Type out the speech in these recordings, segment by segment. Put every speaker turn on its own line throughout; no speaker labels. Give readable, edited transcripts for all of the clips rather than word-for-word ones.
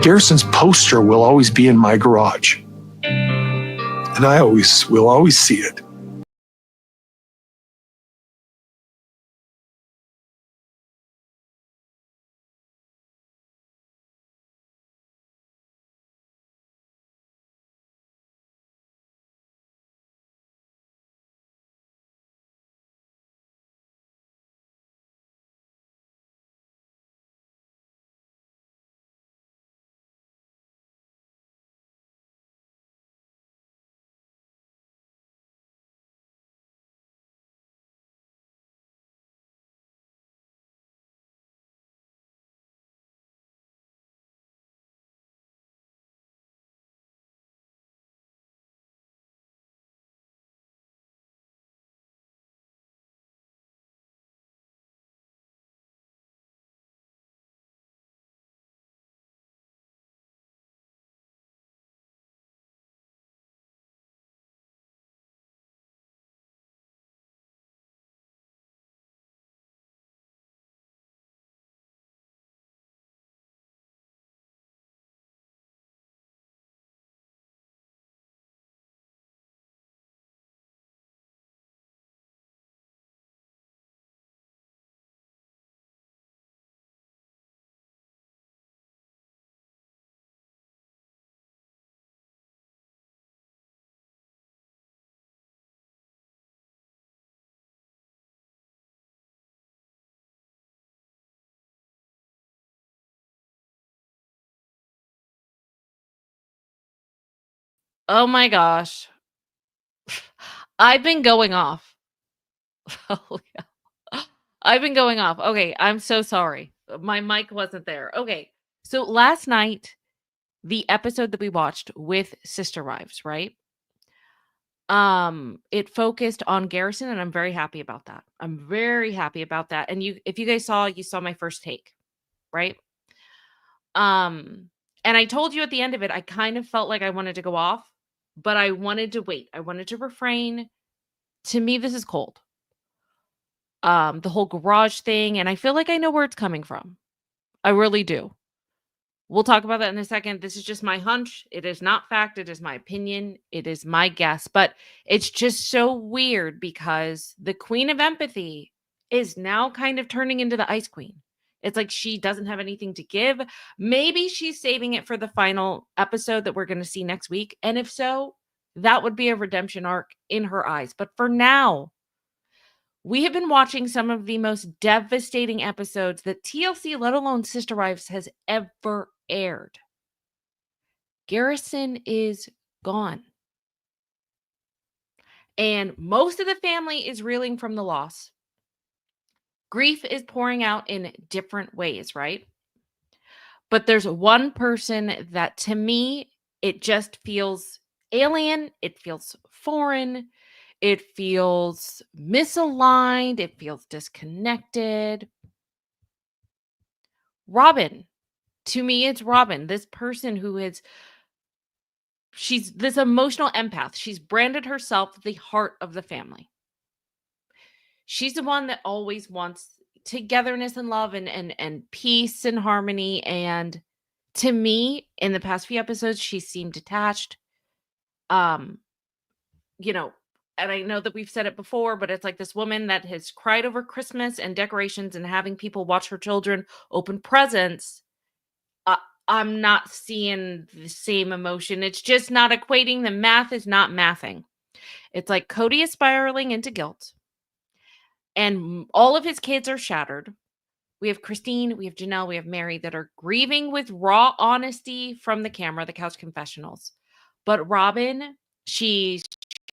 Garrison's poster will always be in my garage. And I will always see it.
Oh my gosh. I've been going off. Oh, yeah. I've been going off. Okay, I'm so sorry. My mic wasn't there. Okay. So last night, the episode that we watched with Sister Wives, right? It focused on Garrison, and I'm very happy about that. I'm very happy about that. And if you guys saw, you saw my first take, right? And I told you at the end of it, I kind of felt like I wanted to go off, but I wanted to wait. I wanted to refrain. To me, this is cold. The whole garage thing, and I feel like I know where it's coming from. I really do. We'll talk about that in a second. This is just my hunch. It is not fact. It is my opinion. It is my guess. But it's just so weird because the queen of empathy is now kind of turning into the ice queen. It's like she doesn't have anything to give. Maybe she's saving it for the final episode that we're going to see next week. And if so, that would be a redemption arc in her eyes. But for now, we have been watching some of the most devastating episodes that TLC, let alone Sister Wives, has ever aired. Garrison is gone. And most of the family is reeling from the loss. Grief is pouring out in different ways, right? But there's one person that to me, it just feels alien. It feels foreign. It feels misaligned. It feels disconnected. Robyn. To me, it's Robyn, this person who is she's this emotional empath. She's branded herself the heart of the family. She's the one that always wants togetherness and love and peace and harmony. And to me, in the past few episodes, she seemed detached. Um, you know, and I know that we've said it before, but it's like this woman that has cried over Christmas and decorations and having people watch her children open presents. uh, I'm not seeing the same emotion. It's just not equating. The math is not mathing. It's like Cody is spiraling into guilt, and all of his kids are shattered. We have Christine, we have Janelle, we have Mary that are grieving with raw honesty from the camera, the couch confessionals. But Robyn, she's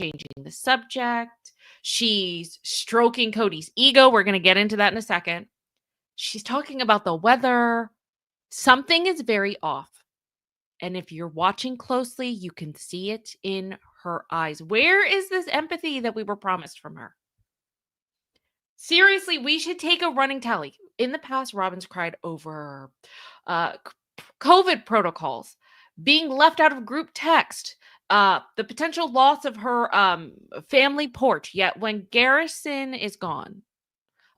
changing the subject. She's stroking Cody's ego. We're going to get into that in a second. She's talking about the weather. Something is very off. And if you're watching closely, you can see it in her eyes. Where is this empathy that we were promised from her? Seriously, we should take a running tally. In the past, Robyn's cried over COVID protocols, being left out of group text, the potential loss of her family porch. Yet when Garrison is gone,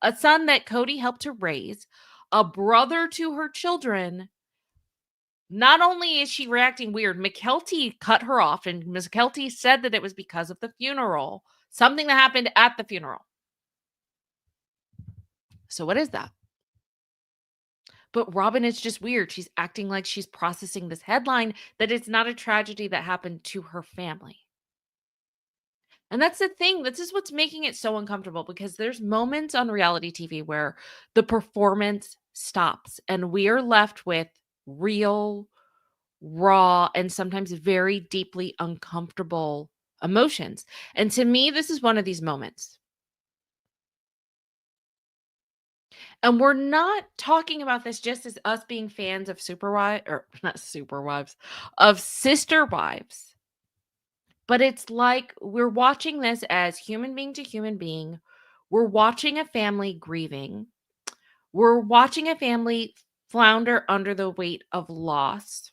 a son that Cody helped to raise, a brother to her children, Not only is she reacting weird, McKelty cut her off, and Ms. McKelty said that it was because of the funeral, something that happened at the funeral. So what is that? But Robyn is just weird. She's acting like she's processing this headline that it's not a tragedy that happened to her family. And that's the thing. This is what's making it so uncomfortable, because there's moments on reality TV where the performance stops and we are left with real, raw, and sometimes very deeply uncomfortable emotions. And to me, this is one of these moments. And we're not talking about this just as us being fans of super wives, or not super wives, of sister wives. But it's like we're watching this as human being to human being. We're watching a family grieving. We're watching a family flounder under the weight of loss.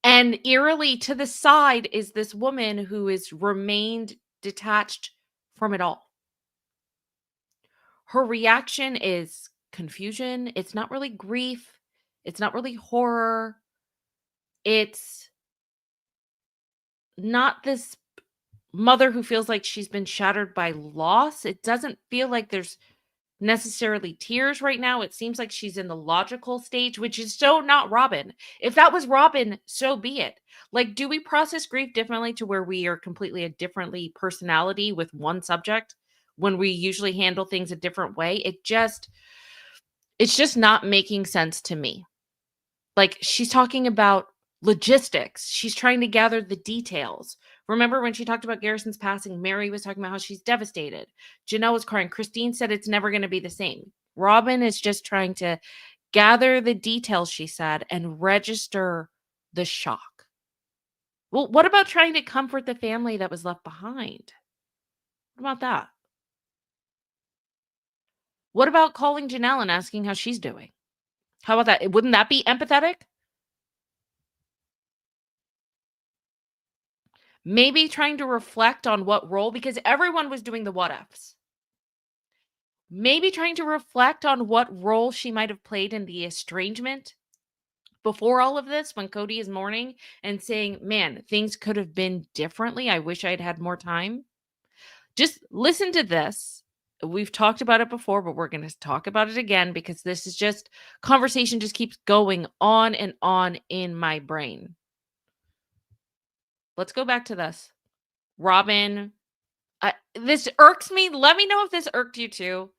And eerily to the side is this woman who has remained detached from it all. Her reaction is confusion. It's not really grief. It's not really horror. It's not this mother who feels like she's been shattered by loss. It doesn't feel like there's necessarily tears right now. It seems like she's in the logical stage, which is so not Robyn. If that was Robyn, so be it. Like, do we process grief differently to where we are completely a differently personality with one subject when we usually handle things a different way? It's just not making sense to me. Like, she's talking about logistics. She's trying to gather the details. Remember when she talked about Garrison's passing, Mary was talking about how she's devastated. Janelle was crying. Christine said it's never going to be the same. Robyn is just trying to gather the details, she said, and register the shock. Well, what about trying to comfort the family that was left behind? What about that? What about calling Janelle and asking how she's doing? How about that? Wouldn't that be empathetic? Maybe trying to reflect on what role, because everyone was doing the what ifs. Maybe trying to reflect on what role she might have played in the estrangement before all of this, when Cody is mourning and saying, man, things could have been differently. I wish I'd had more time. Just listen to this. We've talked about it before, but we're going to talk about it again, because this is just conversation just keeps going on and on in my brain. Let's go back to this. Robyn, this irks me. Let me know if this irked you too.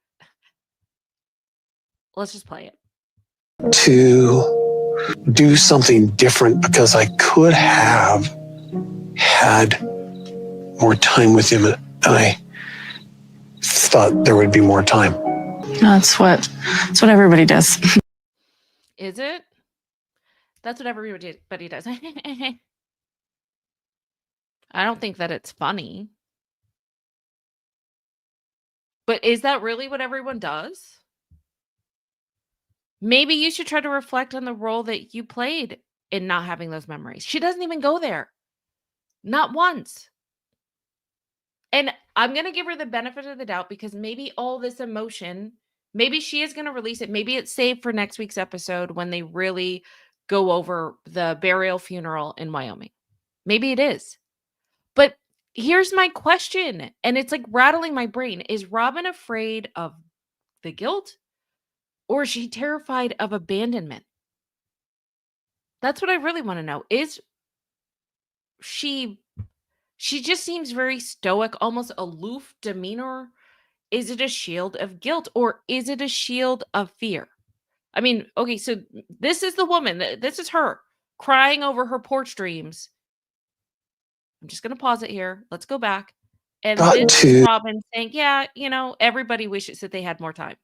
Let's just play it.
To do something different, because I could have had more time with him, and I thought there would be more time.
That's what everybody does.
Is it? That's what everybody does. I don't think that it's funny. But is that really what everyone does? Maybe you should try to reflect on the role that you played in not having those memories. She doesn't even go there. Not once. And I'm going to give her the benefit of the doubt, because maybe all this emotion, maybe she is going to release it. Maybe it's saved for next week's episode when they really go over the burial funeral in Wyoming. Maybe it is. But here's my question, and it's like rattling my brain. Is Robyn afraid of the guilt, or is she terrified of abandonment? That's what I really want to know. Is she just seems very stoic, almost aloof demeanor. Is it a shield of guilt, or is it a shield of fear? I mean, okay, so this is the woman, this is her crying over her porch dreams. I'm just going to pause it here. Let's go back. And this is Robyn saying, yeah, everybody wishes that they had more time.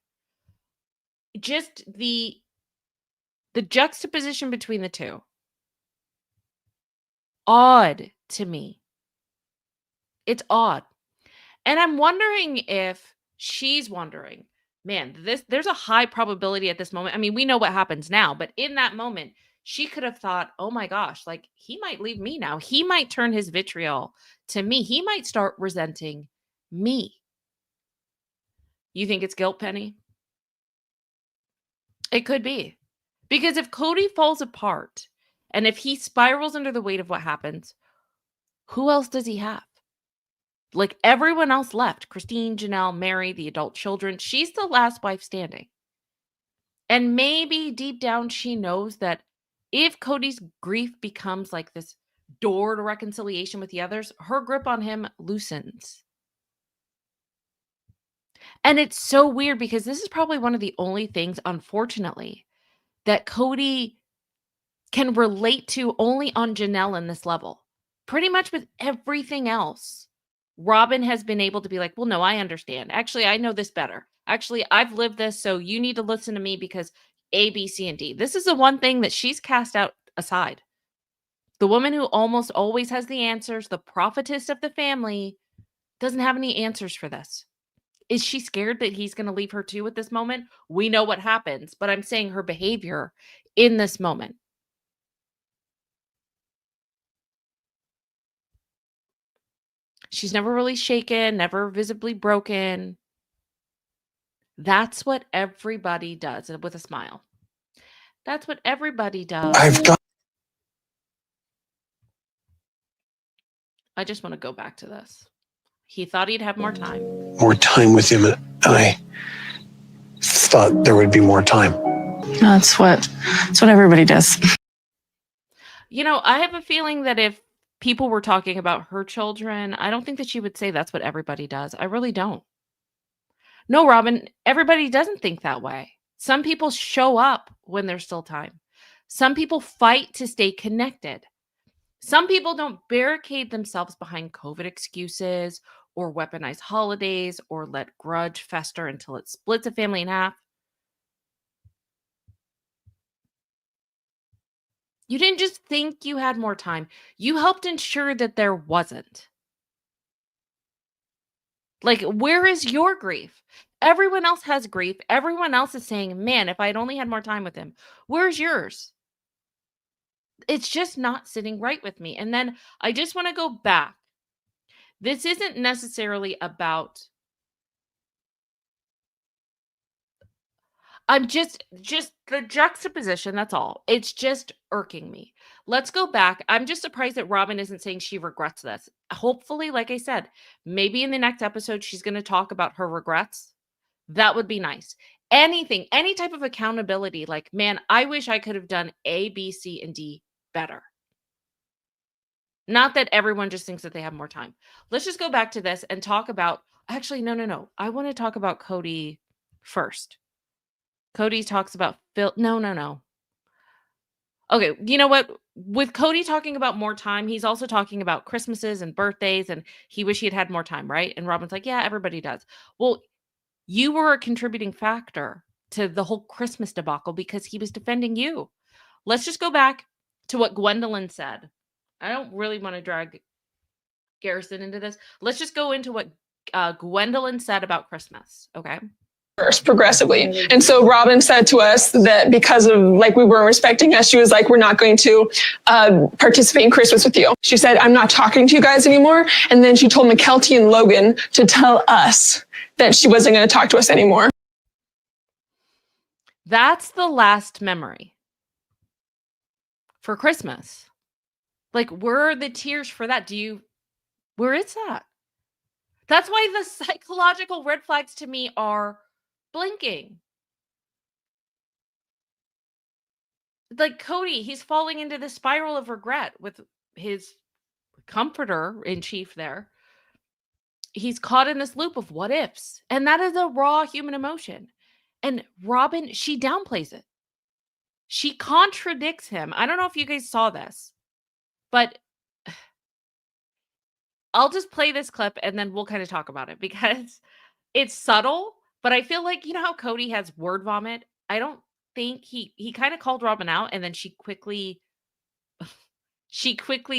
Just the juxtaposition between the two. Odd to me. It's odd. And I'm wondering if she's wondering, man, there's a high probability at this moment. I mean, we know what happens now, but in that moment, she could have thought, oh my gosh, like, he might leave me now. He might turn his vitriol to me. He might start resenting me. You think it's guilt, Penny? It could be. Because if Cody falls apart and if he spirals under the weight of what happens, who else does he have? Like everyone else left, Christine, Janelle, Mary, the adult children, she's the last wife standing. And maybe deep down she knows that if Cody's grief becomes like this door to reconciliation with the others, her grip on him loosens. And it's so weird because this is probably one of the only things, unfortunately, that Cody can relate to only on Janelle in this level. Pretty much with everything else, Robyn has been able to be like, well, no, I understand. Actually, I know this better. Actually, I've lived this, so you need to listen to me because A, B, C, and D. This is the one thing that she's cast out aside. The woman who almost always has the answers, the prophetess of the family, doesn't have any answers for this. Is she scared that he's going to leave her too at this moment? We know what happens, but I'm saying her behavior in this moment. She's never really shaken, never visibly broken. That's what everybody does, and with a smile. That's what everybody does. I just want to go back to this. He thought he'd have more time.
More time with him, and I thought there would be more time.
That's what everybody does.
You know, I have a feeling that if people were talking about her children, I don't think that she would say that's what everybody does. I really don't. No, Robyn, everybody doesn't think that way. Some people show up when there's still time. Some people fight to stay connected. Some people don't barricade themselves behind COVID excuses or weaponize holidays or let grudge fester until it splits a family in half. You didn't just think you had more time. You helped ensure that there wasn't. Like, where is your grief? Everyone else has grief. Everyone else is saying, man, if I'd only had more time with him. Where's yours? It's just not sitting right with me. And then I just want to go back. This isn't necessarily about... I'm just the juxtaposition, that's all. It's just irking me. Let's go back. I'm just surprised that Robyn isn't saying she regrets this. Hopefully, like I said, maybe in the next episode, she's going to talk about her regrets. That would be nice. Anything, any type of accountability, like, man, I wish I could have done A, B, C, and D better. Not that everyone just thinks that they have more time. Let's just go back to this and talk about, actually, no. I want to talk about Cody first. Cody talks about Phil. No. Okay, you know what? With Cody talking about more time, he's also talking about Christmases and birthdays, and he wish he had had more time, right? And Robyn's like, yeah, everybody does. Well, you were a contributing factor to the whole Christmas debacle because he was defending you. Let's just go back to what Gwendolyn said. I don't really want to drag Garrison into this. Let's just go into what Gwendolyn said about Christmas, okay?
First, progressively. And so Robyn said to us that because of like we weren't respecting us, she was like, we're not going to participate in Christmas with you. She said, I'm not talking to you guys anymore. And then she told McKelty and Logan to tell us that she wasn't going to talk to us anymore.
That's the last memory for Christmas. Like, where are the tears for that? Where is that? That's why the psychological red flags to me are blinking. Like Cody, he's falling into the spiral of regret with his comforter in chief there. He's caught in this loop of what ifs. And that is a raw human emotion. And Robyn, she downplays it. She contradicts him. I don't know if you guys saw this, but I'll just play this clip and then we'll kind of talk about it because it's subtle, but I feel like, you know how Cody has word vomit? I don't think he kind of called Robyn out and then she quickly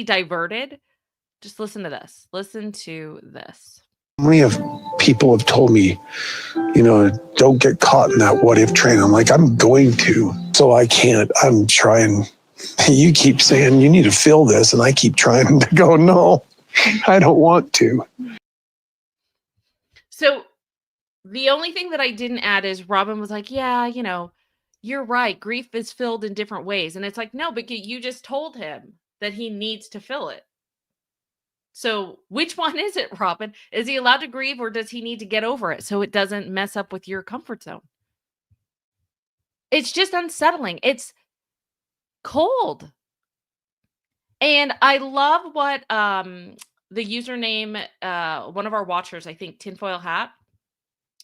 diverted. Just listen to this. Listen to this.
Many of people have told me, don't get caught in that what if train. I'm like, I'm going to. So I can't. I'm trying. You keep saying you need to fill this, and I keep trying to go, no, I don't want to.
So the only thing that I didn't add is Robyn was like, yeah, you're right. Grief is filled in different ways. And it's like, no, but you just told him that he needs to fill it. So which one is it, Robyn? Is he allowed to grieve, or does he need to get over it so it doesn't mess up with your comfort zone? It's just unsettling. It's cold. And I love what the username, one of our watchers, I think Tinfoil Hat,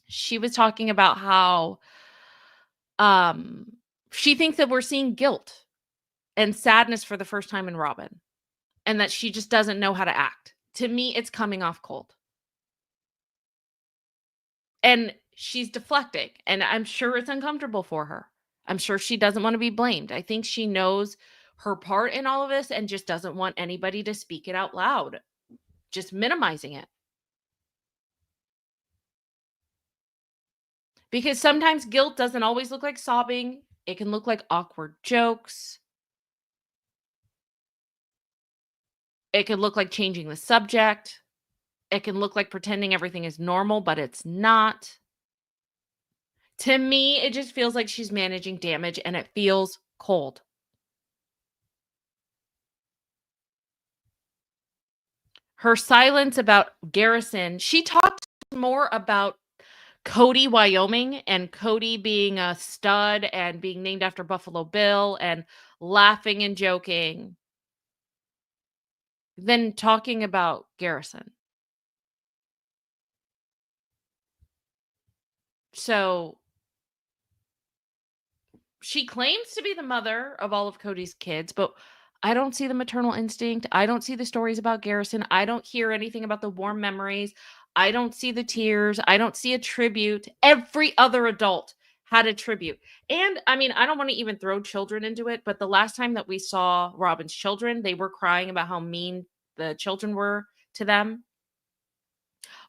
she was talking about how she thinks that we're seeing guilt and sadness for the first time in Robyn, and that she just doesn't know how to act. To me, it's coming off cold. And she's deflecting, and I'm sure it's uncomfortable for her. I'm sure she doesn't want to be blamed. I think she knows her part in all of this and just doesn't want anybody to speak it out loud, just minimizing it. Because sometimes guilt doesn't always look like sobbing. It can look like awkward jokes. It could look like changing the subject. It can look like pretending everything is normal, but it's not. To me, it just feels like she's managing damage, and it feels cold. Her silence about Garrison, she talked more about Cody, Wyoming, and Cody being a stud and being named after Buffalo Bill and laughing and joking than talking about Garrison. So she claims to be the mother of all of Cody's kids, but I don't see the maternal instinct. I don't see the stories about Garrison. I don't hear anything about the warm memories. I don't see the tears. I don't see a tribute. Every other adult had a tribute. And I mean, I don't want to even throw children into it, but the last time that we saw Robyn's children, they were crying about how mean the children were to them.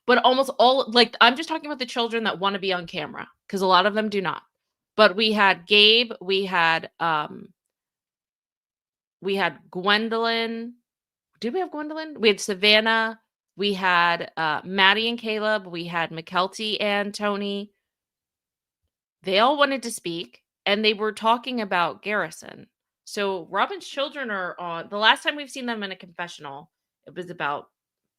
But almost all, like, I'm just talking about the children that want to be on camera, because a lot of them do not. But we had Gabe, we had Gwendolyn. Did we have Gwendolyn? We had Savannah. We had Maddie and Caleb. We had McKelty and Tony. They all wanted to speak, and they were talking about Garrison. So Robyn's children are on. The last time we've seen them in a confessional, it was about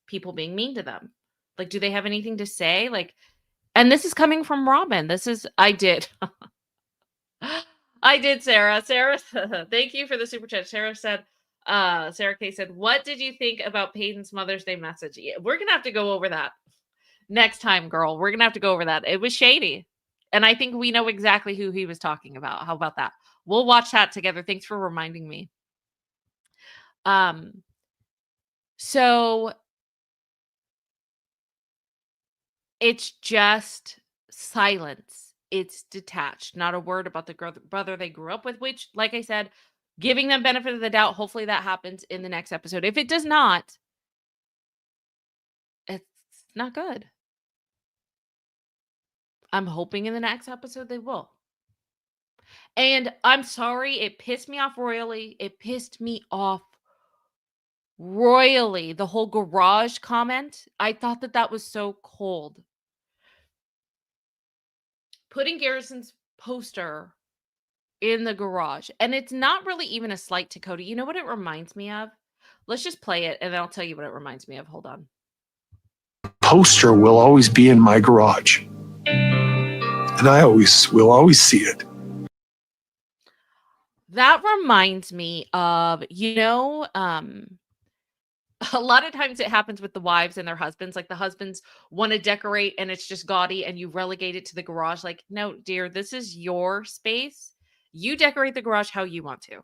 people being mean to them. Like, do they have anything to say? Like, and this is coming from Robyn. I did. I did, Sarah. Sarah, thank you for the super chat. Sarah said, Sarah K said, what did you think about Peyton's Mother's Day message? Yeah, we're going to have to go over that next time, girl. We're going to have to go over that. It was shady. And I think we know exactly who he was talking about. How about that? We'll watch that together. Thanks for reminding me. So it's just silence. It's detached. Not a word about the brother they grew up with, which, like I said, giving them benefit of the doubt. Hopefully that happens in the next episode. If it does not, it's not good. I'm hoping in the next episode they will. And I'm sorry, it pissed me off royally. It pissed me off royally. The whole garage comment. I thought that was so cold. Putting Garrison's poster in the garage. And it's not really even a slight to Cody. You know what it reminds me of? Let's just play it, and then I'll tell you what it reminds me of. Hold on.
Poster will always be in my garage. And I will always see it.
That reminds me of, a lot of times it happens with the wives and their husbands. Like, the husbands want to decorate and it's just gaudy and you relegate it to the garage. Like, no, dear, this is your space. You decorate the garage how you want to,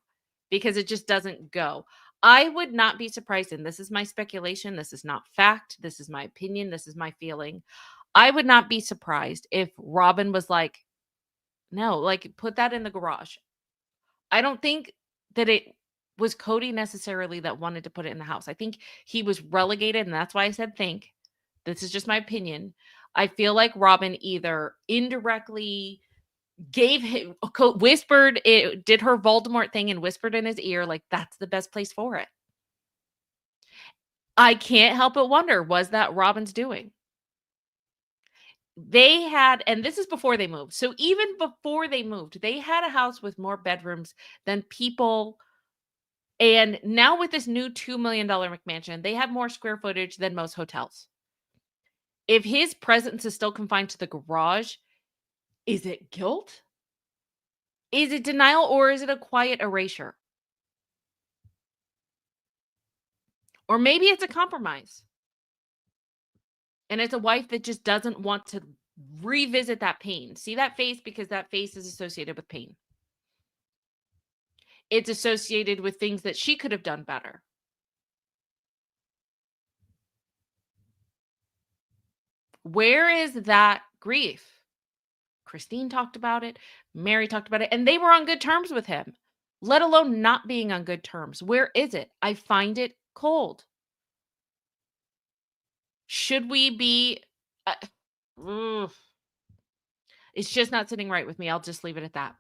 because it just doesn't go. I would not be surprised, and this is my speculation. This is not fact. This is my opinion. This is my feeling. I would not be surprised if Robyn was like, no, like, put that in the garage. I don't think that it was Cody necessarily that wanted to put it in the house. I think he was relegated, and that's why I said think. This is just my opinion. I feel like Robyn either indirectly whispered it, did her Voldemort thing and whispered in his ear, like, that's the best place for it. I can't help but wonder, was that Robyn's doing? they had, and this is before they moved. So even before they moved, they had a house with more bedrooms than people. And now with this new $2 million McMansion, they have more square footage than most hotels. If his presence is still confined to the garage, is it guilt? Is it denial, or is it a quiet erasure? Or maybe it's a compromise. And it's a wife that just doesn't want to revisit that pain. See that face? Because that face is associated with pain. It's associated with things that she could have done better. Where is that grief? Christine talked about it. Mary talked about it. And they were on good terms with him, let alone not being on good terms. Where is it? I find it cold. Should we be... it's just not sitting right with me. I'll just leave it at that.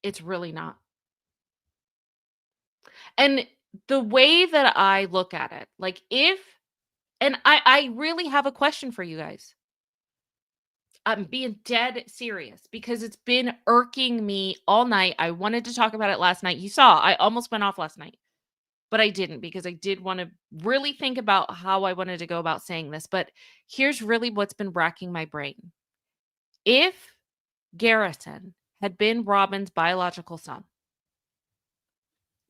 It's really not. And the way that I look at it, like if... And I really have a question for you guys. I'm being dead serious because it's been irking me all night. I wanted to talk about it last night. You saw, I almost went off last night, but I didn't because I did want to really think about how I wanted to go about saying this. But here's really what's been racking my brain. If Garrison had been Robyn's biological son,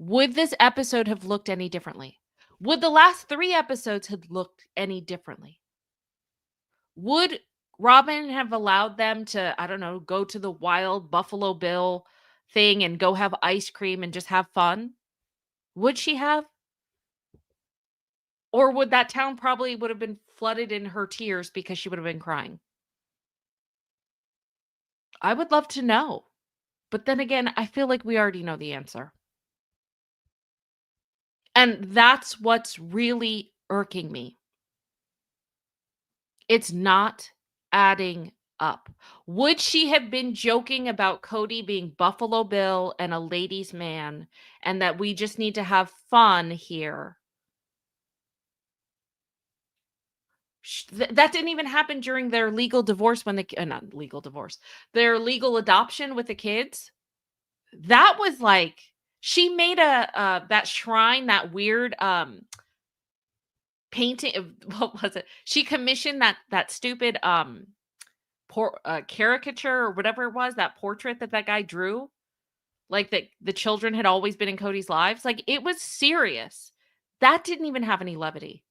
would this episode have looked any differently? Would the last 3 episodes have looked any differently? Would Robyn have allowed them to, I don't know, go to the wild Buffalo Bill thing and go have ice cream and just have fun? Would she have? Or would that town probably would have been flooded in her tears because she would have been crying? I would love to know. But then again, I feel like we already know the answer. And that's what's really irking me. It's not adding up. Would she have been joking about Cody being Buffalo Bill and a ladies' man and that we just need to have fun here? That didn't even happen during their legal divorce when not legal divorce, their legal adoption with the kids. That was like, she made that shrine, that weird painting of, what was it? She commissioned that stupid caricature or whatever it was, that portrait that guy drew, like that the children had always been in Cody's lives. Like, it was serious. That didn't even have any levity.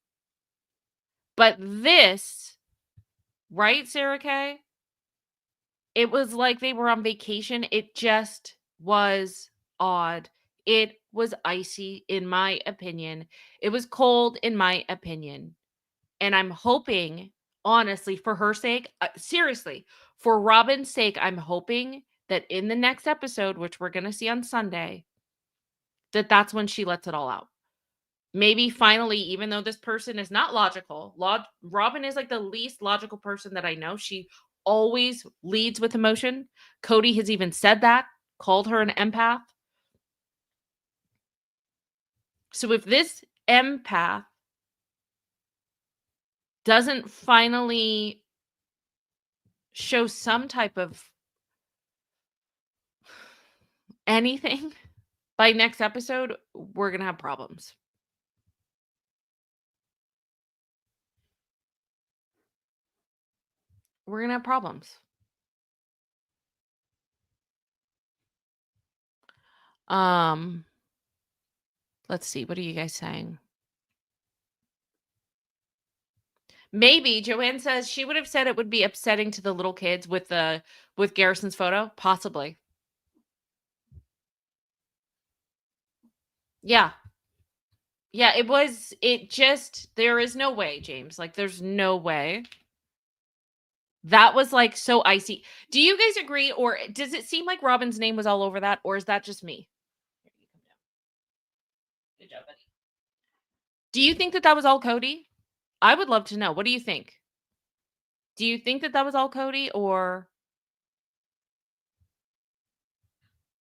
But this, right, Sarah Kay? It was like they were on vacation. It just was odd. It was icy, in my opinion. It was cold, in my opinion. And I'm hoping, honestly, for her sake, seriously, for Robyn's sake, I'm hoping that in the next episode, which we're going to see on Sunday, that's when she lets it all out. Maybe finally, even though this person is not logical, Robyn is like the least logical person that I know. She always leads with emotion. Cody has even said that, called her an empath. So if this empath doesn't finally show some type of anything by next episode, we're going to have problems. We're going to have problems. Let's see. What are you guys saying? Maybe Joanne says she would have said it would be upsetting to the little kids with Garrison's photo. Possibly. Yeah. Yeah, there is no way, James. Like, there's no way. That was like so icy. Do you guys agree, or does it seem like Robyn's name was all over that, or is that just me? Good job, buddy. Do you think that was all Cody? I would love to know. What do you think? Do you think that was all Cody, or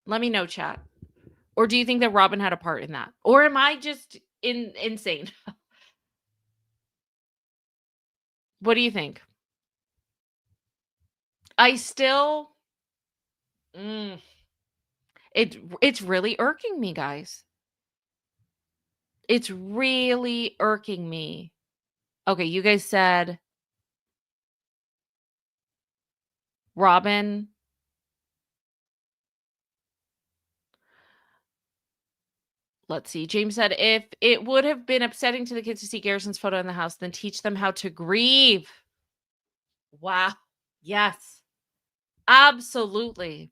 let me know, chat? Or do you think that Robyn had a part in that? Or am I just insane? What do you think? I still, it's really irking me, guys. It's really irking me. Okay, you guys said Robyn. Let's see. James said, if it would have been upsetting to the kids to see Garrison's photo in the house, then teach them how to grieve. Wow. Yes. Absolutely.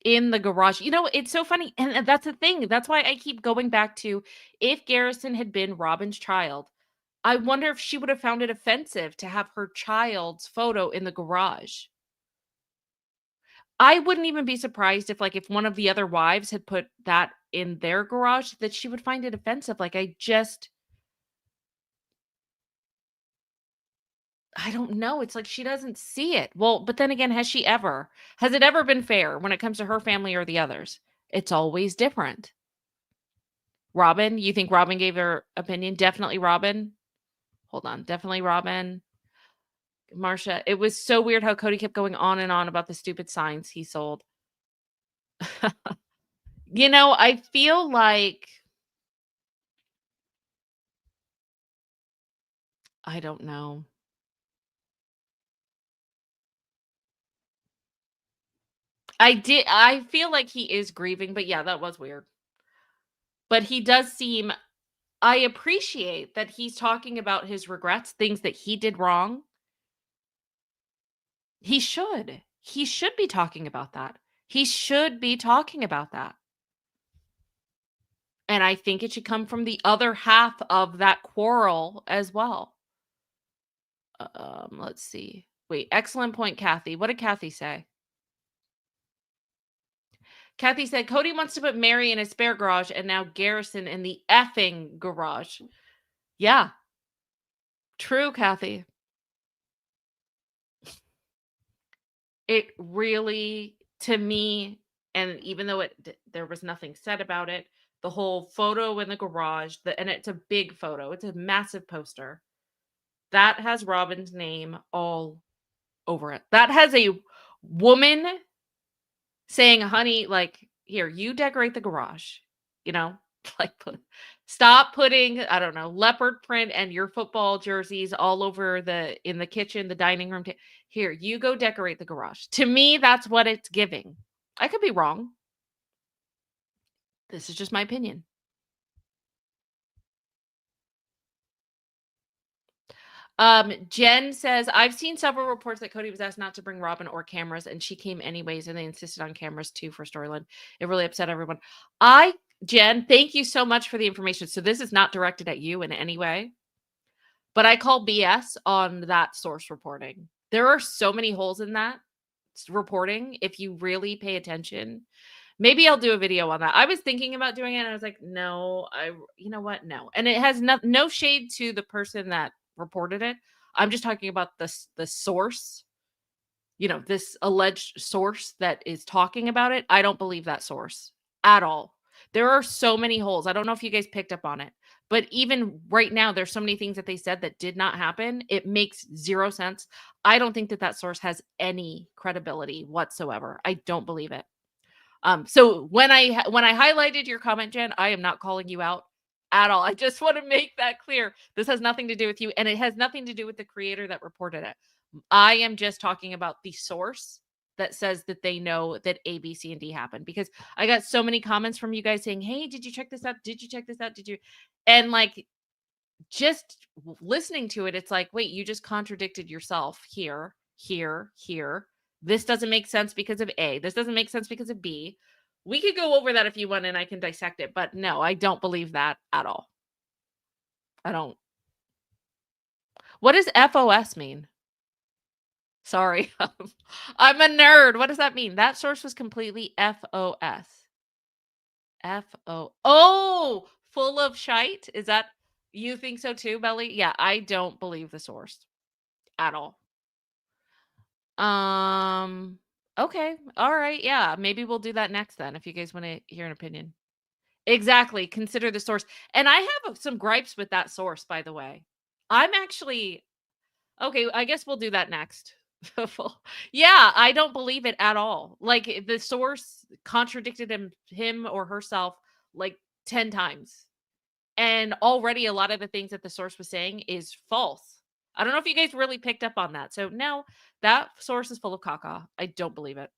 In the garage. You know, it's so funny. And that's the thing. That's why I keep going back to, if Garrison had been Robyn's child, I wonder if she would have found it offensive to have her child's photo in the garage. I wouldn't even be surprised if, like, if one of the other wives had put that in their garage, that she would find it offensive. Like, I don't know. It's like she doesn't see it. Well, but then again, has she ever? Has it ever been fair when it comes to her family or the others? It's always different. Robyn, you think Robyn gave her opinion? Definitely Robyn. Hold on. Definitely Robyn. Marsha, it was so weird how Cody kept going on and on about the stupid signs he sold. You know, I feel like, I don't know. I feel like he is grieving, but yeah, that was weird. But he does seem, I appreciate that he's talking about his regrets, things that he did wrong. He should. He should be talking about that. He should be talking about that. And I think it should come from the other half of that quarrel as well. Let's see. Wait, excellent point, Kathy. What did Kathy say? Kathy said, Cody wants to put Mary in his spare garage and now Garrison in the effing garage. Yeah. True, Kathy. It really, to me, and even though there was nothing said about it, the whole photo in the garage, and it's a big photo. It's a massive poster. That has Robyn's name all over it. That has a woman saying, honey, like, here, you decorate the garage, you know, like, stop putting, I don't know, leopard print and your football jerseys all over in the kitchen, the dining room. Here, you go decorate the garage. To me, that's what it's giving. I could be wrong. This is just my opinion. Jen says, I've seen several reports that Cody was asked not to bring Robyn or cameras, and she came anyways, and they insisted on cameras too for storyline. It really upset everyone. Jen, thank you so much for the information. So this is not directed at you in any way, but I call BS on that source reporting. There are so many holes in that reporting. If you really pay attention, maybe I'll do a video on that. I was thinking about doing it, and I was like, no, you know what? No. And it has no shade to the person that reported it. I'm just talking about the source, you know, this alleged source that is talking about it. I don't believe that source at all. There are so many holes. I don't know if you guys picked up on it, but even right now, there's so many things that they said that did not happen. It makes zero sense. I don't think that source has any credibility whatsoever. I don't believe it. So when I highlighted your comment, Jen, I am not calling you out at all. I just want to make that clear. This has nothing to do with you, and it has nothing to do with the creator that reported it. I am just talking about the source that says that they know that A, B, C, and D happened, because I got so many comments from you guys saying, hey, did you check this out? Did you check this out? Did you? And like, just listening to it, it's like, wait, you just contradicted yourself here. This doesn't make sense because of A. This doesn't make sense because of B. We could go over that if you want, and I can dissect it. But no, I don't believe that at all. I don't. What does FOS mean? Sorry. I'm a nerd. What does that mean? That source was completely FOS. Oh, full of shite? Is that, you think so too, Belly? Yeah, I don't believe the source at all. Okay. All right. Yeah. Maybe we'll do that next then, if you guys want to hear an opinion. Exactly. Consider the source. And I have some gripes with that source, by the way. I'm actually, okay, I guess we'll do that next. Yeah, I don't believe it at all. Like the source contradicted him or herself like 10 times. And already a lot of the things that the source was saying is false. I don't know if you guys really picked up on that. So no, that source is full of caca. I don't believe it.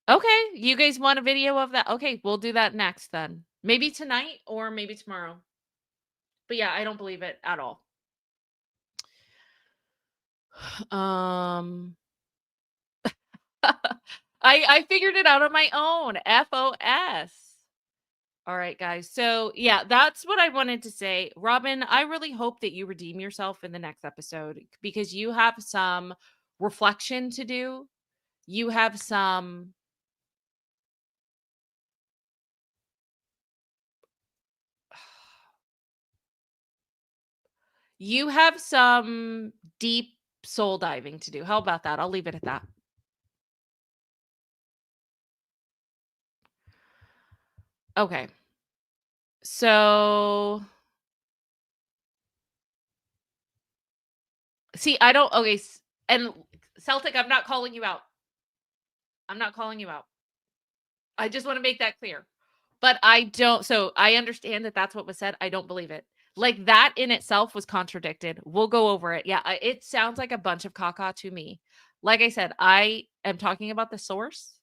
Okay, you guys want a video of that? Okay, we'll do that next then. Maybe tonight or maybe tomorrow. But yeah, I don't believe it at all. I figured it out on my own. FOS. All right, guys. So, yeah, that's what I wanted to say. Robyn, I really hope that you redeem yourself in the next episode because you have some reflection to do. You have some deep soul diving to do. How about that? I'll leave it at that. Okay. So see, I don't okay, and Celtic, I'm not calling you out. I'm not calling you out. I just want to make that clear. But I don't so I understand that that's what was said. I don't believe it. Like that in itself was contradicted. We'll go over it. Yeah, it sounds like a bunch of caca to me. Like I said, I am talking about the source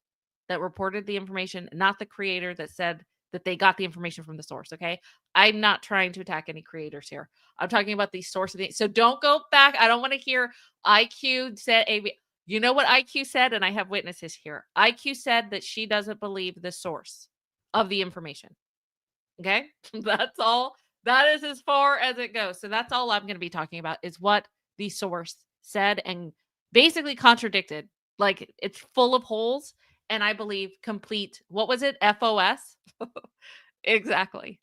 that reported the information, not the creator that said that they got the information from the source. Okay. I'm not trying to attack any creators here. I'm talking about the source of the. So don't go back. I don't want to hear IQ said AB. You know what IQ said? And I have witnesses here. IQ said that she doesn't believe the source of the information. Okay. That's all. That is as far as it goes. So that's all I'm going to be talking about is what the source said and basically contradicted. Like it's full of holes. And I believe complete, what was it? FOS? Exactly.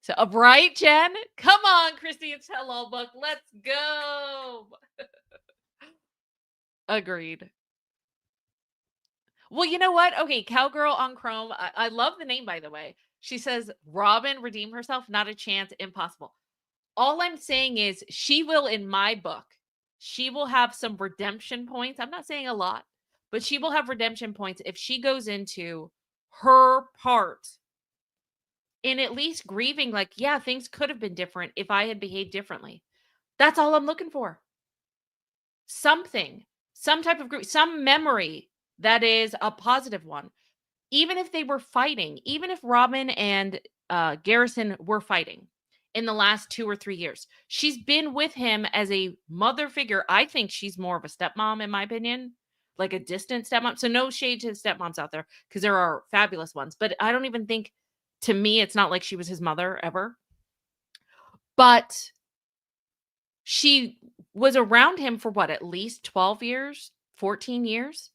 So, right, Jen? Come on, Christine's Hello Book. Let's go. Agreed. Well, you know what? Okay, Cowgirl on Chrome. I love the name, by the way. She says, Robyn redeem herself. Not a chance. Impossible. All I'm saying is she will, in my book, she will have some redemption points. I'm not saying a lot, but she will have redemption points if she goes into her part in at least grieving, like, yeah, things could have been different if I had behaved differently. That's all I'm looking for. Something, some type of grief, some memory that is a positive one. Even if they were fighting, even if Robyn and Garrison were fighting in the last 2 or 3 years, she's been with him as a mother figure. I think she's more of a stepmom, in my opinion, like a distant stepmom. So no shade to stepmoms out there because there are fabulous ones, but I don't even think, to me, it's not like she was his mother ever. But she was around him for what, at least 12 years, 14 years?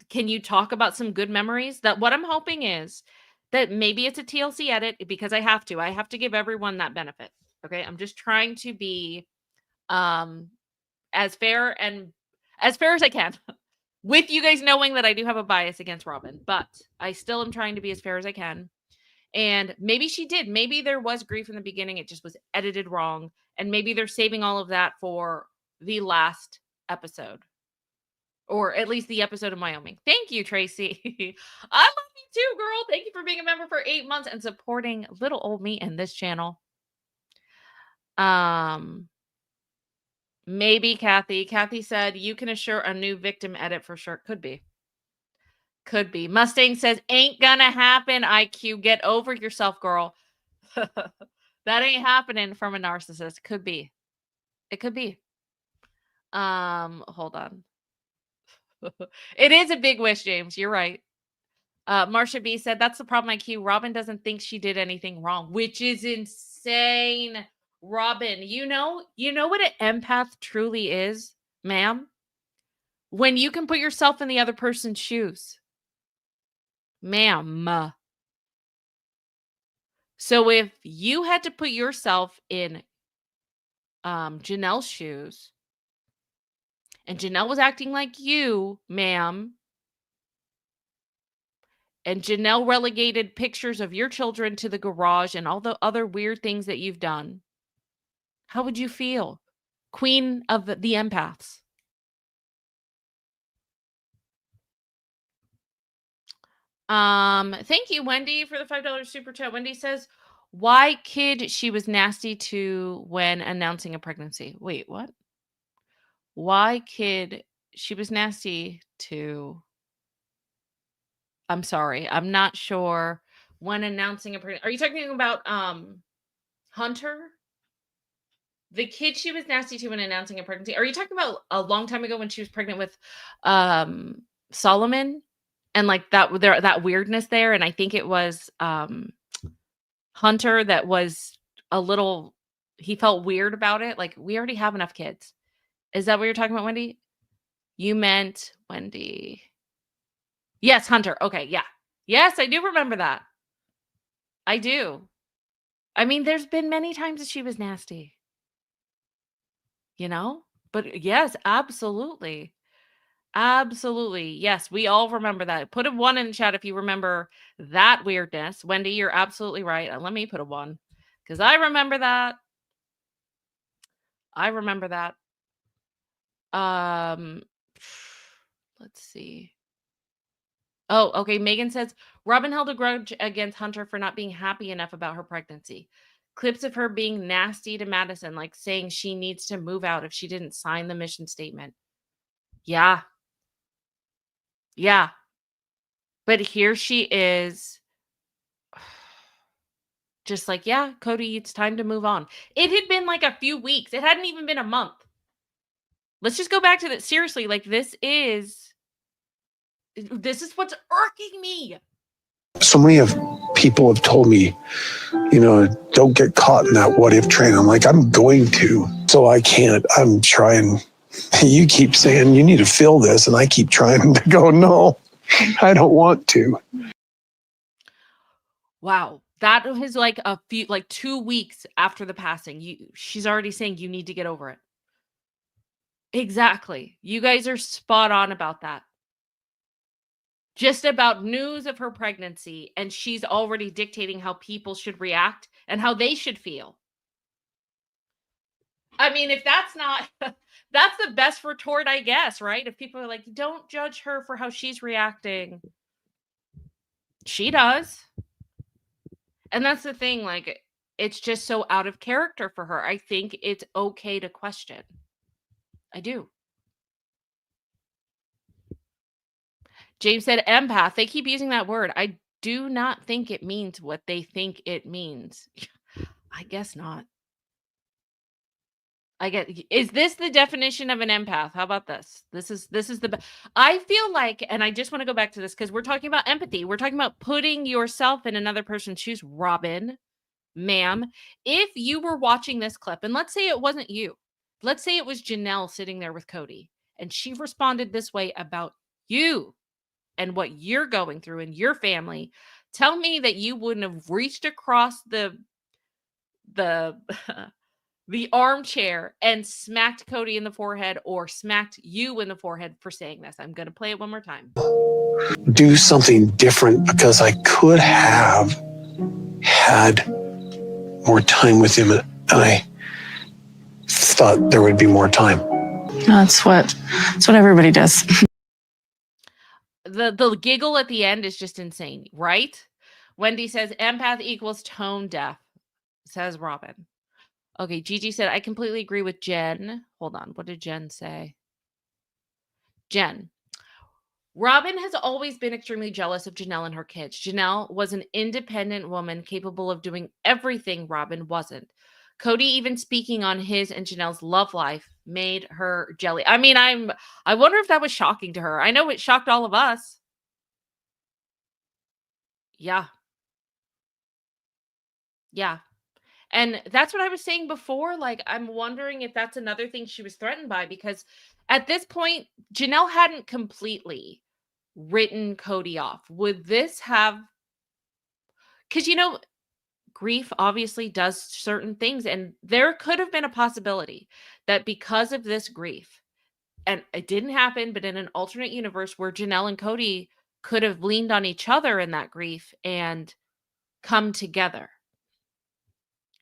Can you talk about some good memories? That what I'm hoping is that maybe it's a TLC edit because I have to give everyone that benefit. Okay. I'm just trying to be as fair as I can with you guys knowing that I do have a bias against Robyn, but I still am trying to be as fair as I can. And maybe she did. Maybe there was grief in the beginning. It just was edited wrong. And maybe they're saving all of that for the last episode. Or at least the episode of Wyoming. Thank you, Tracy. I love you too, girl. Thank you for being a member for 8 months and supporting little old me and this channel. Maybe Kathy. Kathy said you can assure a new victim edit for sure. Could be. Could be. Mustang says ain't gonna happen. IQ, get over yourself, girl. That ain't happening from a narcissist. Could be. It could be. Hold on. It is a big wish, James. You're right. Marsha B said, that's the problem, IQ. Robyn doesn't think she did anything wrong, which is insane. Robyn, you know what an empath truly is, ma'am? When you can put yourself in the other person's shoes. Ma'am. So if you had to put yourself in Janelle's shoes, and Janelle was acting like you, ma'am, and Janelle relegated pictures of your children to the garage and all the other weird things that you've done, how would you feel? Queen of the empaths. Thank you, Wendy, for the $5 super chat. Wendy says, why kid she was nasty to when announcing a pregnancy? Wait, what? Why kid she was nasty to? I'm sorry. I'm not sure. When announcing a pregnancy. Are you talking about Hunter? The kid she was nasty to when announcing a pregnancy. Are you talking about a long time ago when she was pregnant with Solomon? And like that weirdness there. And I think it was Hunter that was a little, he felt weird about it. Like, we already have enough kids. Is that what you're talking about, Wendy? You meant Wendy. Yes, Hunter. Okay, yeah. Yes, I do remember that. I do. I mean, there's been many times that she was nasty. You know? But yes, absolutely. Absolutely. Yes, we all remember that. Put a 1 in the chat if you remember that weirdness. Wendy, you're absolutely right. Let me put a 1 because I remember that. I remember that. Let's see. Oh, okay. Megan says Robyn held a grudge against Hunter for not being happy enough about her pregnancy. Clips of her being nasty to Madison, like saying she needs to move out if she didn't sign the mission statement. Yeah. Yeah. But here she is. Just like, yeah, Cody, it's time to move on. It had been like a few weeks. It hadn't even been a month. Let's just go back to that. Seriously, like this is what's irking me.
So many of people have told me, don't get caught in that what if train. I'm like, I'm going to. So I can't. I'm trying. You keep saying you need to feel this. And I keep trying to go, no, I don't want to.
Wow. That was like 2 weeks after the passing. She's already saying you need to get over it. Exactly. You guys are spot on about that. Just about news of her pregnancy, and she's already dictating how people should react and how they should feel. I mean, if that's not, that's the best retort, I guess, right? If people are like, don't judge her for how she's reacting. She does. And that's the thing, like, it's just so out of character for her. I think it's okay to question. I do. James said empath. They keep using that word. I do not think it means what they think it means. I guess not. Is this the definition of an empath? How about this? This is I feel like, and I just want to go back to this because we're talking about empathy. We're talking about putting yourself in another person's shoes. Robyn, ma'am, if you were watching this clip, and let's say it wasn't you, let's say it was Janelle sitting there with Cody, and she responded this way about you and what you're going through in your family, tell me that you wouldn't have reached across the the armchair and smacked Cody in the forehead or smacked you in the forehead for saying this. I'm going to play it one more time.
Do something different because I could have had more time with him, and I thought there would be more time.
That's what everybody does.
The giggle at the end is just insane, right? Wendy says empath equals tone deaf, says Robyn. Okay, Gigi said, I completely agree with Jen. Hold on, what did Jen say? Jen, Robyn has always been extremely jealous of Janelle and her kids. Janelle was an independent woman capable of doing everything Robyn wasn't. Cody even speaking on his and Janelle's love life made her jelly. I mean, I wonder if that was shocking to her. I know it shocked all of us. Yeah. Yeah. And that's what I was saying before. Like, I'm wondering if that's another thing she was threatened by, because at this point, Janelle hadn't completely written Cody off. Would this have, because, grief obviously does certain things, and there could have been a possibility that because of this grief, and it didn't happen, but in an alternate universe where Janelle and Cody could have leaned on each other in that grief and come together.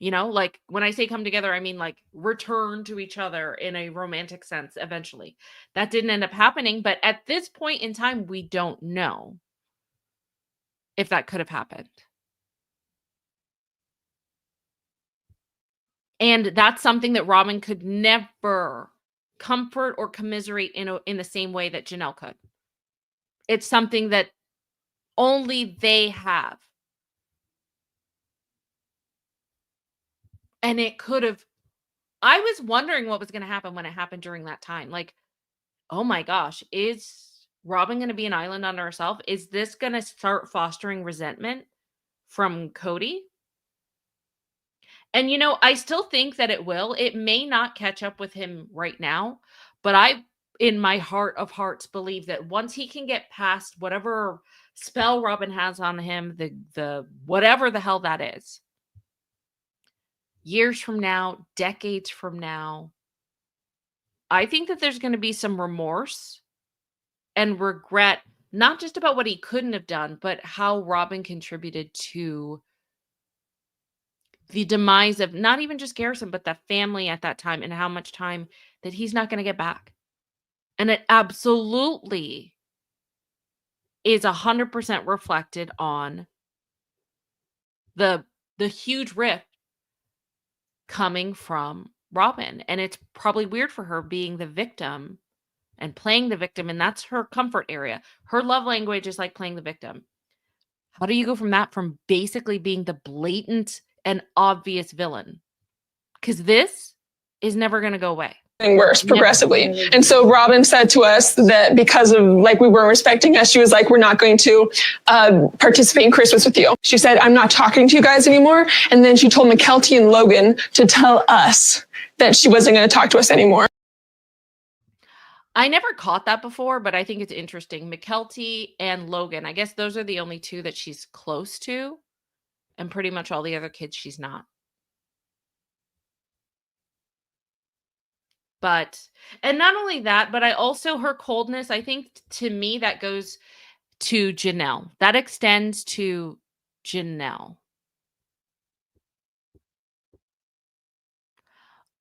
You know, like when I say come together, I mean like return to each other in a romantic sense eventually. That didn't end up happening, but at this point in time, we don't know if that could have happened. And that's something that Robyn could never comfort or commiserate in the same way that Janelle could. It's something that only they have. And it could have, I was wondering what was going to happen when it happened during that time. Like, oh my gosh, is Robyn going to be an island unto herself? Is this going to start fostering resentment from Cody? And, you know, I still think that it will. It may not catch up with him right now, but I, in my heart of hearts, believe that once he can get past whatever spell Robyn has on him, the whatever the hell that is, years from now, decades from now, I think that there's going to be some remorse and regret, not just about what he couldn't have done, but how Robyn contributed to the demise of not even just Garrison, but the family at that time, and how much time that he's not going to get back. And it absolutely is 100% reflected on the huge rift coming from Robyn. And it's probably weird for her being the victim and playing the victim, and that's her comfort area. Her love language is like playing the victim. How do you go from that, from basically being the blatant and obvious villain? Because this is never going to go away.
Worse progressively. And so Robyn said to us that because of like we weren't respecting us, she was like, we're not going to participate in Christmas with you. She said, I'm not talking to you guys anymore. And then she told Mykelti and Logan to tell us that she wasn't going to talk to us anymore.
I never caught that before, but I think it's interesting. Mykelti and Logan, I guess those are the only two that she's close to, and pretty much all the other kids she's not. But, and not only that, but I also, her coldness, I think to me that goes to Janelle. That extends to Janelle.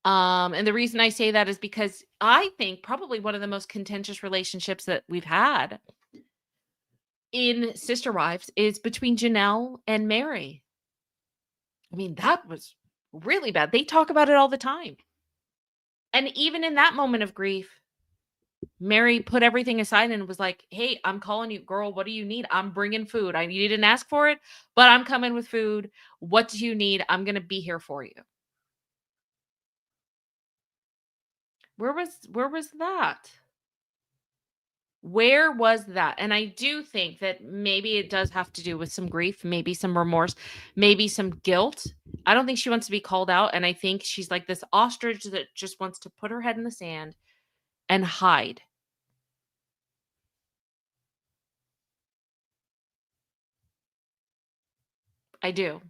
And the reason I say that is because I think probably one of the most contentious relationships that we've had in Sister Wives is between Janelle and Mary. I mean, that was really bad. They talk about it all the time. And even in that moment of grief, Mary put everything aside and was like, hey, I'm calling you, girl. What do you need? I'm bringing food. You didn't ask for it, but I'm coming with food. What do you need? I'm going to be here for you. Where was that? Where was that? And I do think that maybe it does have to do with some grief, maybe some remorse, maybe some guilt. I don't think she wants to be called out. And I think she's like this ostrich that just wants to put her head in the sand and hide. I do.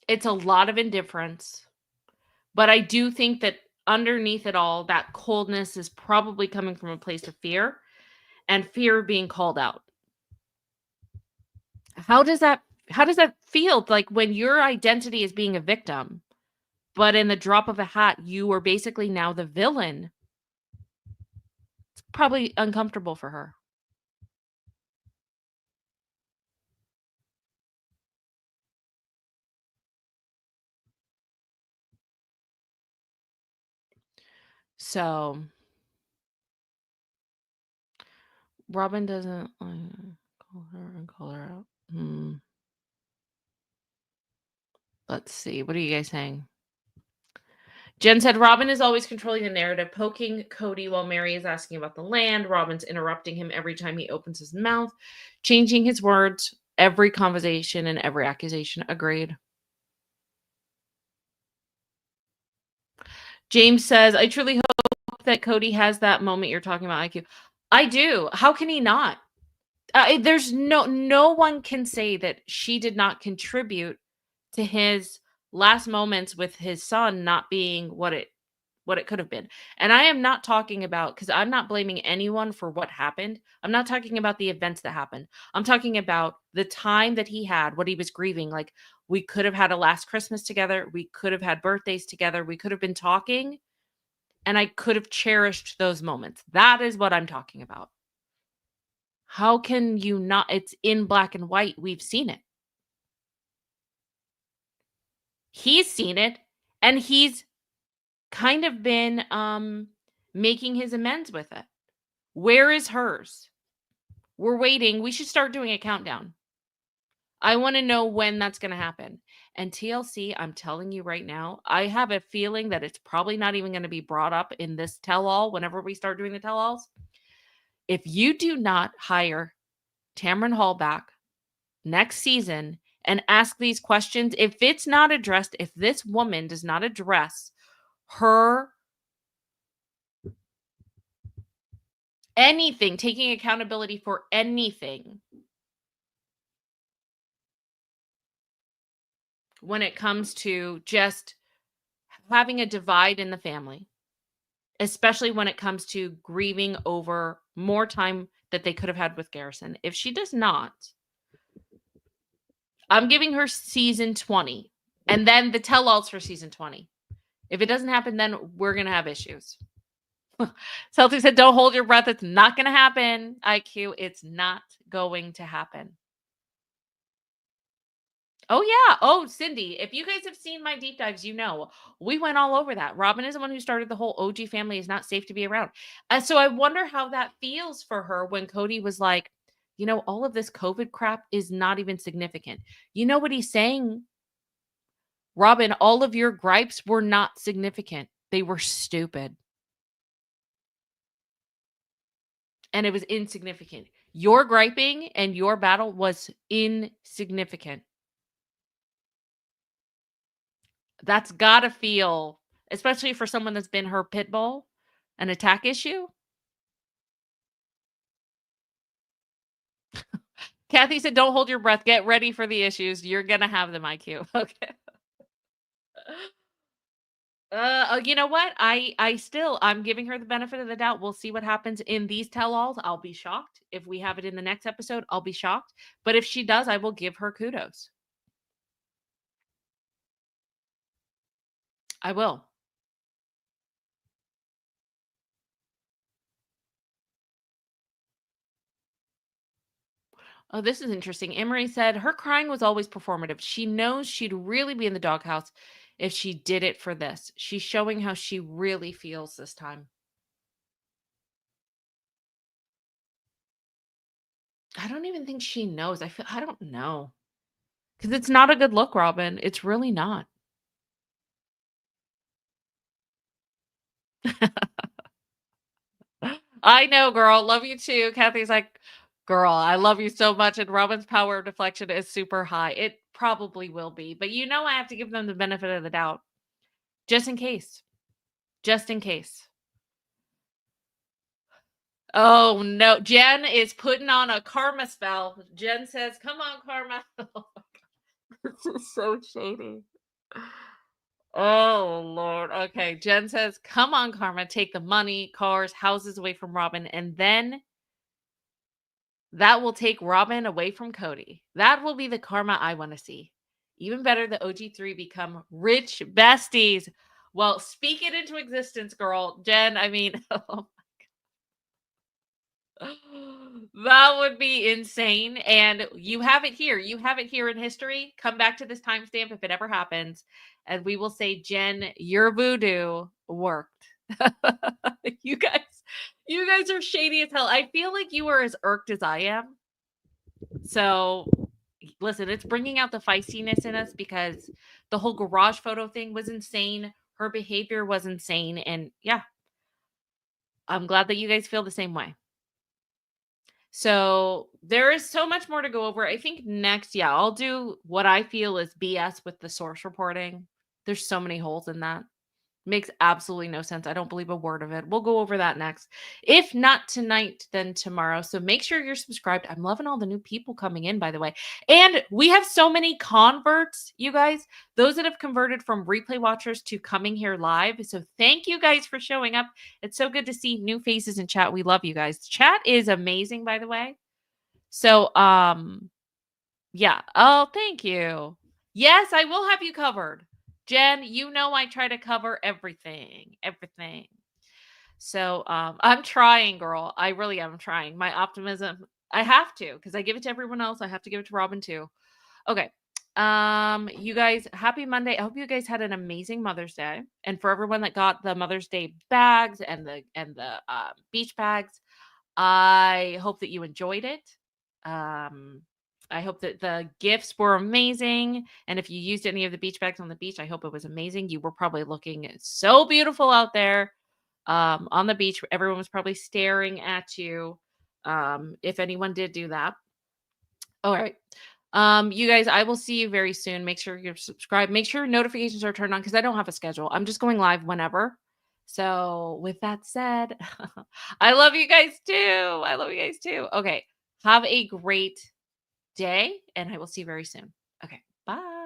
It's a lot of indifference. But I do think that underneath it all, that coldness is probably coming from a place of fear, and fear of being called out. How does that feel? Like when your identity is being a victim, but in the drop of a hat, you are basically now the villain. It's probably uncomfortable for her. So Robyn doesn't call her and call her out. Let's see. What are you guys saying? Jen said, Robyn is always controlling the narrative, poking Cody while Mary is asking about the land. Robyn's interrupting him every time he opens his mouth, changing his words, every conversation and every accusation. Agreed. James says, I truly hope that Cody has that moment you're talking about, IQ. I do. How can he not? There's no one can say that she did not contribute to his last moments with his son not being what it what it could have been. And I am not talking about, because I'm not blaming anyone for what happened. I'm not talking about the events that happened. I'm talking about the time that he had, what he was grieving. Like, we could have had a last Christmas together. We could have had birthdays together. We could have been talking, and I could have cherished those moments. That is what I'm talking about. How can you not? It's in black and white. We've seen it. He's seen it, and he's kind of been making his amends with it. Where is hers? We're waiting. We should start doing a countdown. I want to know when that's going to happen. And TLC, I'm telling you right now, I have a feeling that it's probably not even going to be brought up in this tell-all whenever we start doing the tell-alls. If you do not hire Tamron Hall back next season and ask these questions, if it's not addressed, if this woman does not address her anything, taking accountability for anything when it comes to just having a divide in the family, especially when it comes to grieving over more time that they could have had with Garrison. If she does not, I'm giving her season 20 and then the tell-alls for season 20. If it doesn't happen, then we're going to have issues. Celtic said, don't hold your breath. It's not going to happen. IQ, it's not going to happen. Oh, yeah. Oh, Cindy, if you guys have seen my deep dives, you know, we went all over that. Robyn is the one who started the whole OG family is not safe to be around. So I wonder how that feels for her when Cody was like, you know, all of this COVID crap is not even significant. You know what he's saying? Robyn, all of your gripes were not significant. They were stupid. And it was insignificant. Your griping and your battle was insignificant. That's got to feel, especially for someone that's been her pit bull, an attack issue. Kathy said, don't hold your breath. Get ready for the issues. You're going to have them, IQ. Okay. You know what? I'm giving her the benefit of the doubt. We'll see what happens in these tell-alls. I'll be shocked. If we have it in the next episode, I'll be shocked. But if she does, I will give her kudos. I will. Oh, this is interesting. Emery said her crying was always performative. She knows she'd really be in the doghouse if she did it for this. She's showing how she really feels this time. I don't even think she knows. I don't know. Because it's not a good look, Robyn. It's really not. I know, girl. Love you too. Kathy's like, girl, I love you so much. And Robyn's power of deflection is super high. It probably will be. But you know I have to give them the benefit of the doubt. Just in case. Just in case. Oh, no. Jen is putting on a karma spell. Jen says, come on, karma. This is so shady. Oh, Lord. Okay. Jen says, come on, karma. Take the money, cars, houses away from Robyn. And then that will take Robyn away from Cody. That will be the karma I want to see. Even better, the OG3 become rich besties. Well, speak it into existence, girl. Jen, I mean, oh my God. That would be insane. And you have it here. You have it here in history. Come back to this timestamp if it ever happens. And we will say, Jen, your voodoo worked. You guys are shady as hell. I feel like you are as irked as I am. So listen, it's bringing out the feistiness in us because the whole garage photo thing was insane. Her behavior was insane. And yeah, I'm glad that you guys feel the same way. So there is so much more to go over. I think next, yeah, I'll do what I feel is BS with the source reporting. There's so many holes in that. Makes absolutely no sense. I don't believe a word of it. We'll go over that next. If not tonight, then tomorrow. So make sure you're subscribed. I'm loving all the new people coming in, by the way. And we have so many converts, you guys, those that have converted from replay watchers to coming here live. So thank you guys for showing up. It's so good to see new faces in chat. We love you guys. Chat is amazing, by the way. So, yeah. Oh, thank you. Yes, I will have you covered. Jen, you know I try to cover everything. So I'm trying, girl. I really am trying. My optimism, I have to, because I give it to everyone else. I have to give it to Robyn too. Okay. You guys, happy Monday. I hope you guys had an amazing Mother's Day. And for everyone that got the Mother's Day bags and the beach bags, I hope that you enjoyed it. I hope that the gifts were amazing. And if you used any of the beach bags on the beach, I hope it was amazing. You were probably looking so beautiful out there on the beach. Everyone was probably staring at you if anyone did do that. All right. You guys, I will see you very soon. Make sure you're subscribed. Make sure notifications are turned on because I don't have a schedule. I'm just going live whenever. So with that said, I love you guys too. Okay. Have a great day, and I will see you very soon. Okay. Bye.